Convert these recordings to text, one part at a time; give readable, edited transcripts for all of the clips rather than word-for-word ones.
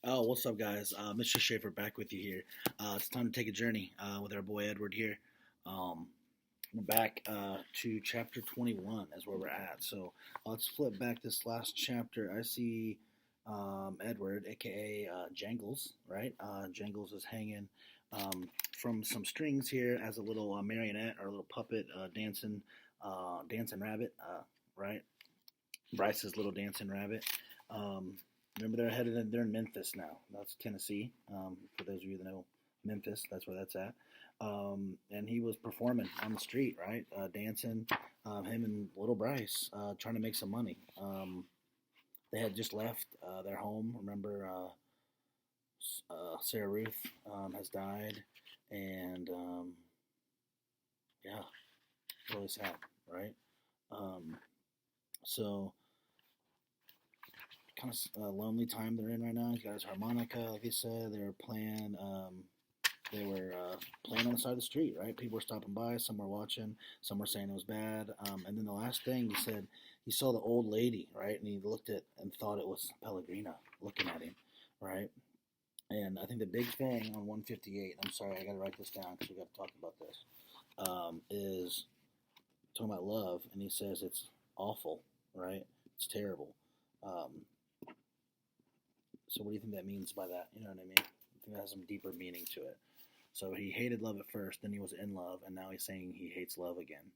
Oh, what's up, guys? Mr. Schaefer back with you here. It's time to take a journey with our boy Edward here. Um, we're back to chapter 21 is where we're at. So let's flip back this last chapter. I see Edward, aka Jangles, right? Jangles is hanging from some strings here as a little marionette or a little puppet dancing rabbit, right? Bryce's little dancing rabbit. Um, Remember, they're in Memphis now. That's Tennessee. For those of you that know Memphis, that's where that's at. And he was performing on the street, right? Dancing, him and little Bryce, trying to make some money. They had just left their home. Remember, Sarah Ruth has died, and yeah, really sad, right? Um, so kind of lonely time they're in right now. He's got his harmonica, like he said. They were playing. Playing on the side of the street, right? People were stopping by. Some were watching. Some were saying it was bad. And then the last thing he said, he saw the old lady, right? And he looked at and thought it was Pellegrina looking at him, right? And I think the big thing on 158. I'm sorry, I got to write this down because we got to talk about this. Is talking about love, and he says it's awful, right? It's terrible. Um, so what do you think that means by that? You know what I mean? I think that has some deeper meaning to it. So he hated love at first, then he was in love, and now he's saying he hates love again.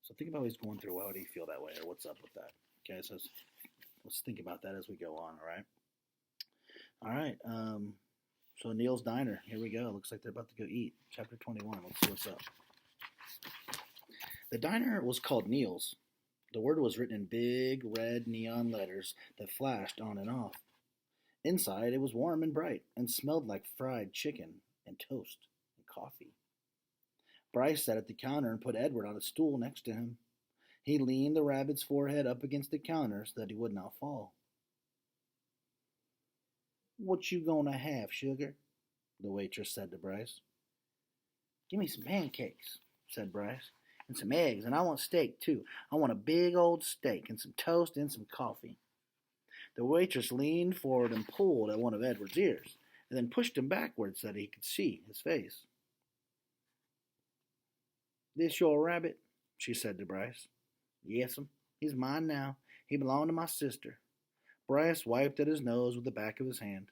So think about what he's going through. Why do you feel that way, or what's up with that? Okay, so let's think about that as we go on. All right. So Neil's Diner. Here we go. Looks like they're about to go eat. Chapter 21. Let's see what's up. The diner was called Neil's. The word was written in big red neon letters that flashed on and off. Inside, it was warm and bright and smelled like fried chicken and toast and coffee. Bryce sat at the counter and put Edward on a stool next to him. He leaned the rabbit's forehead up against the counter so that he would not fall. "What you gonna have, sugar?" the waitress said to Bryce. "Give me some pancakes," said Bryce, "and some eggs, and I want steak, too. I want a big old steak and some toast and some coffee." The waitress leaned forward and pulled at one of Edward's ears, and then pushed him backwards so that he could see his face. "This your rabbit?" she said to Bryce. "Yes'm. He's mine now. He belonged to my sister." Bryce wiped at his nose with the back of his hand.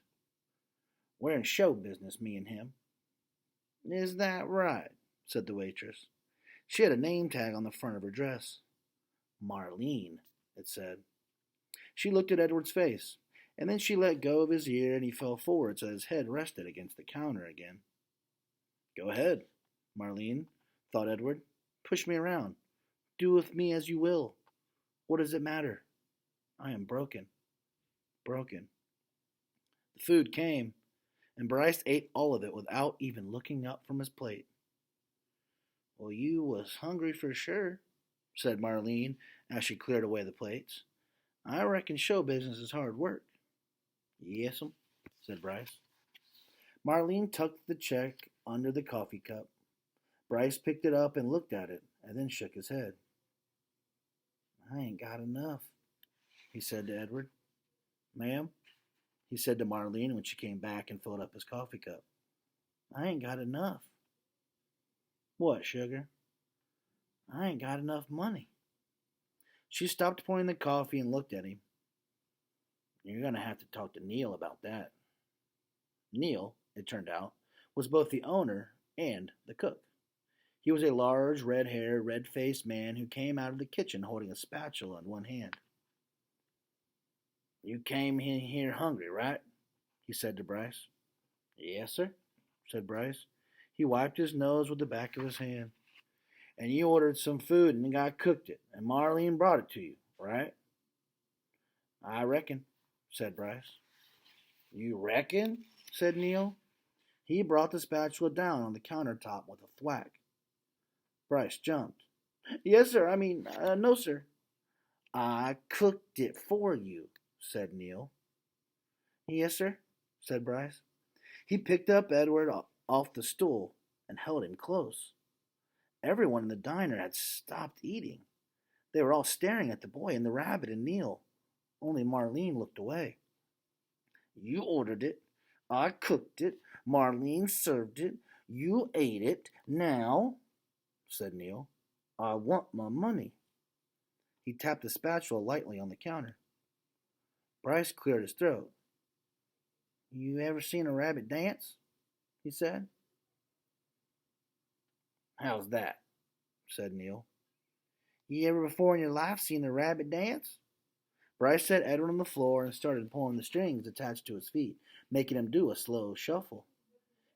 "We're in show business, me and him." "Is that right?" said the waitress. She had a name tag on the front of her dress. "Marlene," it said. She looked at Edward's face, and then she let go of his ear and he fell forward so that his head rested against the counter again. "Go ahead, Marlene," thought Edward. "Push me around. Do with me as you will. What does it matter? I am broken. Broken." The food came, and Bryce ate all of it without even looking up from his plate. "Well, you was hungry for sure," said Marlene as she cleared away the plates. "I reckon show business is hard work." "Yes'm," said Bryce. Marlene tucked the check under the coffee cup. Bryce picked it up and looked at it, and then shook his head. "I ain't got enough," he said to Edward. "Ma'am," he said to Marlene when she came back and filled up his coffee cup. "I ain't got enough." "What, sugar?" "I ain't got enough money." She stopped pouring the coffee and looked at him. "You're going to have to talk to Neil about that." Neil, it turned out, was both the owner and the cook. He was a large, red-haired, red-faced man who came out of the kitchen holding a spatula in one hand. "You came in here hungry, right?" he said to Bryce. "Yes, sir," said Bryce. He wiped his nose with the back of his hand. "And you ordered some food and I cooked it, and Marlene brought it to you, right?" "I reckon," said Bryce. "You reckon?" said Neil. He brought the spatula down on the countertop with a thwack. Bryce jumped. "Yes, sir. No, sir." "I cooked it for you," said Neil. "Yes, sir," said Bryce. He picked up Edward off the stool and held him close. Everyone in the diner had stopped eating. They were all staring at the boy and the rabbit and Neil. Only Marlene looked away. "You ordered it, I cooked it. Marlene served it. You ate it. Now, said Neil, I want my money. He tapped the spatula lightly on the counter. Bryce cleared his throat. You ever seen a rabbit dance? He said. How's that? Said Neil. You ever before in your life seen a rabbit dance? Bryce set Edward on the floor and started pulling the strings attached to his feet, making him do a slow shuffle.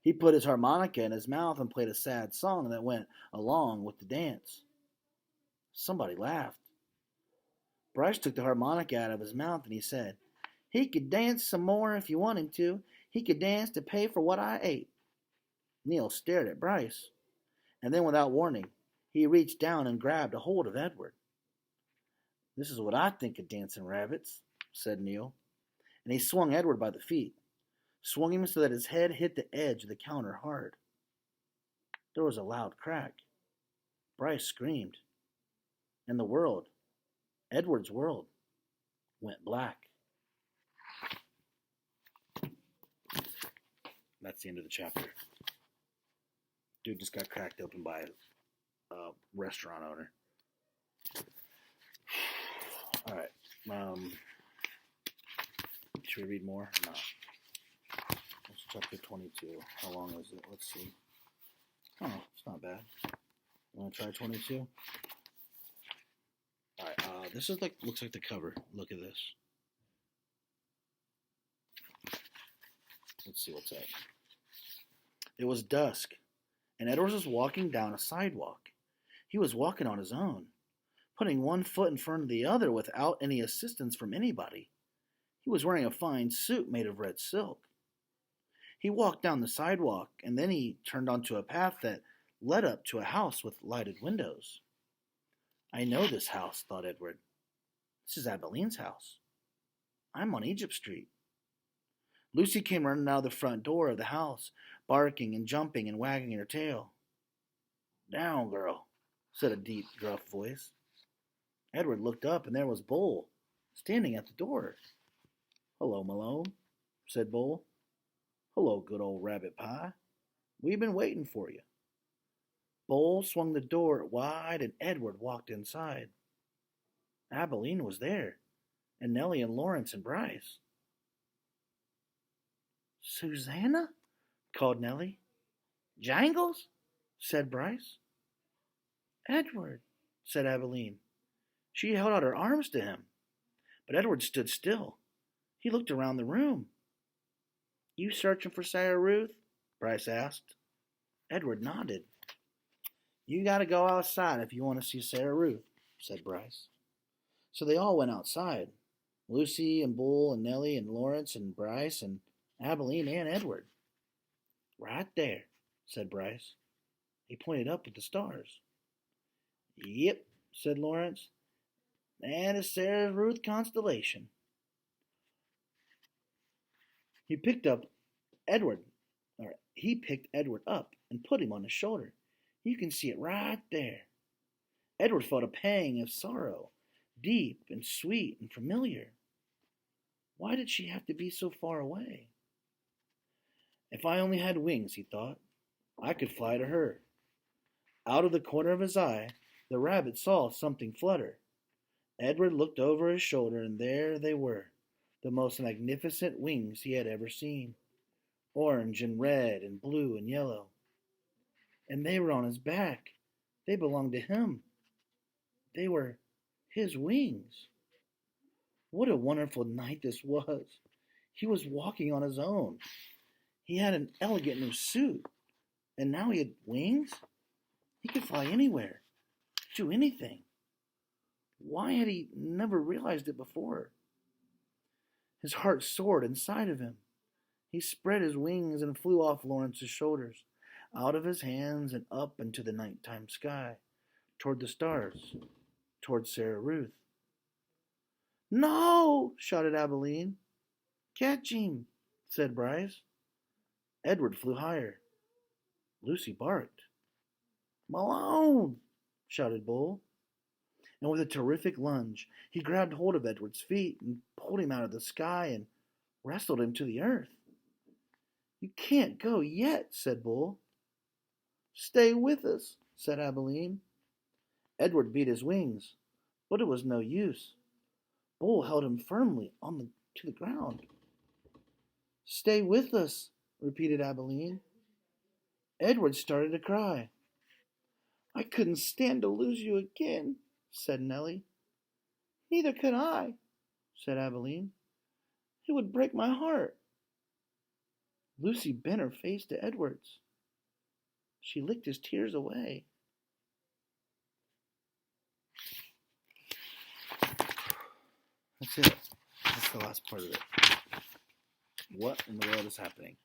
He put his harmonica in his mouth and played a sad song that went along with the dance. Somebody laughed. Bryce took the harmonica out of his mouth and he said, He could dance some more if you want him to. He could dance to pay for what I ate. Neil stared at Bryce, and then without warning, he reached down and grabbed a hold of Edward. This is what I think of dancing rabbits, said Neil, and he swung Edward by the feet, swung him so that his head hit the edge of the counter hard. There was a loud crack. Bryce screamed, and the world, Edward's world, went black. That's the end of the chapter. Dude just got cracked open by a restaurant owner. All right. Should we read more? No. It's chapter 22. How long is it? Let's see. Oh, it's not bad. Want to try 22? All right. This is looks like the cover. Look at this. Let's see what's up. It was dusk, and Edwards was walking down a sidewalk. He was walking on his own, putting one foot in front of the other without any assistance from anybody. He was wearing a fine suit made of red silk. He walked down the sidewalk, and then he turned onto a path that led up to a house with lighted windows. I know this house, thought Edward. This is Abeline's house. I'm on Egypt Street. Lucy came running out of the front door of the house, barking and jumping and wagging her tail. Down, girl, said a deep, gruff voice. Edward looked up, and there was Bull, standing at the door. Hello, Malone, said Bull. Hello, good old Rabbit Pie. We've been waiting for you. Bull swung the door wide, and Edward walked inside. Abilene was there, and Nellie and Lawrence and Bryce. Susanna? Called Nellie. Jangles? Said Bryce. Edward, said Abilene. She held out her arms to him, but Edward stood still. He looked around the room. You searching for Sarah Ruth? Bryce asked. Edward nodded. You got to go outside if you want to see Sarah Ruth, said Bryce. So they all went outside. Lucy and Bull and Nellie and Lawrence and Bryce and Abilene and Edward. Right there, said Bryce. He pointed up at the stars. Yep, said Lawrence. That is Sarah Ruth constellation. He picked Edward up and put him on his shoulder. You can see it right there. Edward felt a pang of sorrow, deep and sweet and familiar. Why did she have to be so far away? If I only had wings, he thought, I could fly to her. Out of the corner of his eye, the rabbit saw something flutter. Edward looked over his shoulder, and there they were, the most magnificent wings he had ever seen, orange and red and blue and yellow. And they were on his back. They belonged to him. They were his wings. What a wonderful night this was. He was walking on his own. He had an elegant new suit, and now he had wings. He could fly anywhere, do anything. Why had he never realized it before? His heart soared inside of him. He spread his wings and flew off Lawrence's shoulders, out of his hands and up into the nighttime sky, toward the stars, toward Sarah Ruth. No, shouted Abilene. Catch him, said Bryce. Edward flew higher. Lucy barked. Malone, shouted Bull. And with a terrific lunge, he grabbed hold of Edward's feet and pulled him out of the sky and wrestled him to the earth. You can't go yet, said Bull. Stay with us, said Abilene. Edward beat his wings, but it was no use. Bull held him firmly to the ground. Stay with us, repeated Abilene. Edward started to cry. I couldn't stand to lose you again, said Nellie. Neither could I, said Abilene. It would break my heart. Lucy bent her face to Edward's. She licked his tears away. That's it. That's the last part of it. What in the world is happening?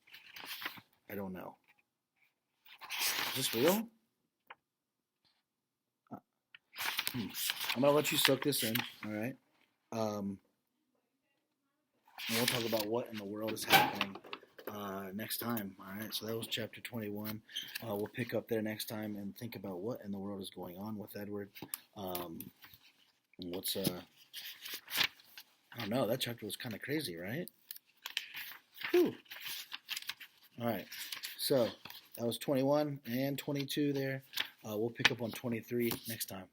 I don't know. Is this real? I'm going to let you soak this in, all right? And we'll talk about what in the world is happening next time, all right? So that was chapter 21. We'll pick up there next time and think about what in the world is going on with Edward. What's, I don't know, that chapter was kind of crazy, right? Whew. All right, so that was 21 and 22 there. We'll pick up on 23 next time.